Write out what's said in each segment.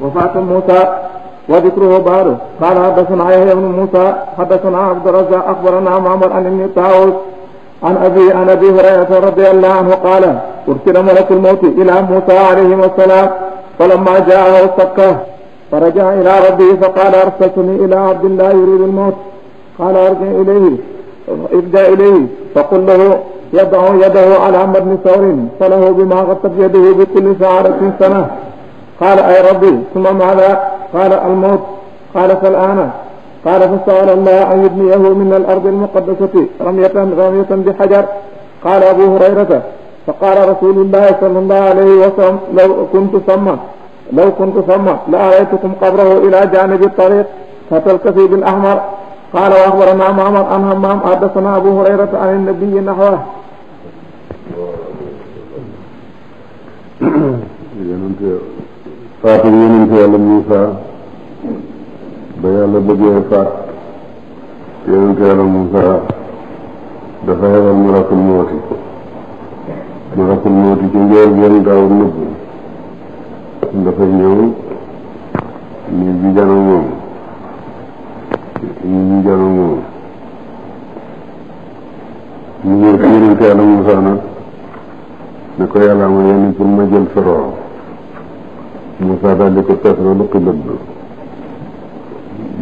وفاة موسى وذكره بعده. قال حدثنا يحيى بن موسى حدثنا عبد الرزاق أخبرنا معمر عن ابن طاووس عن أبي هريرة رضي الله عنه قال أرسل ملك الموت إلى موسى عليه السلام فلما جاءه استبكاه فرجع إلى ربه فقال أرسلتني إلى عبد الله يريد الموت. قال ارجع إليه فقل له يضع يده على مبنى ثور فله بما غطت يده بكل شعرة سنة. قال أي ربي ثم ماذا؟ قال الموت. قال فالآن؟ قال فسأل الله أن يبنيه من الأرض المقدسة رمية بحجر. قال أبو هريرة فقال رسول الله صلى الله عليه وسلم لو كنت ثم لأريتكم قبره إلى جانب الطريق فتى الكثيب الأحمر. قال وأخبرنا معمر عن همام حدثنا أبو هريرة عن النبي نحوه. faatu yonent Yàlla Muusaa ba Yàlla bëggee faat yonent Yàlla Muusaa dafa yebal malakul mawti ci njël benn daaw nëbb dafa ñëw ñu bi jano moom ñu ñëw ci yonent Yàlla Muusaa nag ne ko Yàlla ma yónni pour ma jël sa roo. Muusaa daal di ko teg loolu xiblat bi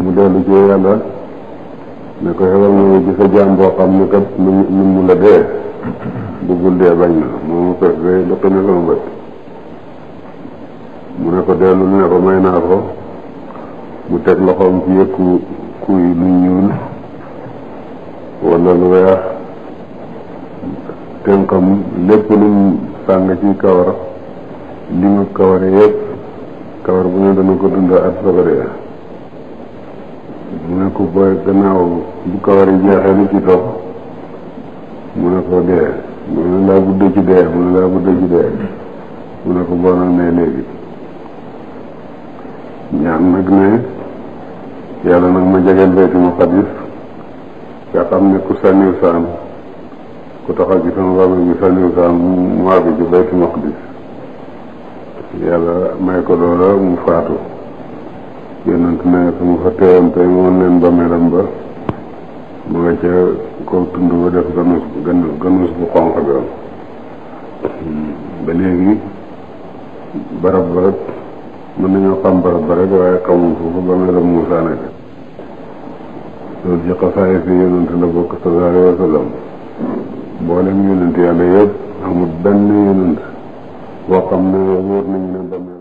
mu dellu ci Yàlla ne ko xewal na ci sa jaam boo xam ne kat mu la dee bëggul dee bañ na moomu pes day lëqi na sama bët mu ne ko dellu ne ko may naa ko mu teg loxoom ci yëkku kuy lu ñuul wala lu weex tënkam lépp lu mu sàng ci kawar li mu kaware yëpp kawar bu ne dana ko dund at soobee mu ne ko booy gannaaw bu kawar yi jeexee lu ci topp mu ne ko dee mu ne laa guddee ci dee mu ne ko bonal ne léegi ñaan nag ne Yàlla nag ma jegeel Baytul Maqdis nga xam ne ku sànniw saan ku taxaw ci sama bàmmeel bi sànniw saan mu àgg ci Baytul Maqdis. Yàlla may ko loola mu faatu yonent ne su ma fa teewoon tey moom leen bàmmeelam ba mu nga ca kaw tund ba def ganus bu xonq bi ba léegi barab ba mën nañoo xam barab ba rek waaye xamul foofu bàmmeelam Muusaa nekk loolu ci xasaay si yonent la bokk sallallahu alayhi wa sallam mboolem yonent Yàlla yëpp amul benn yonent boo xam ne wóor nañu ne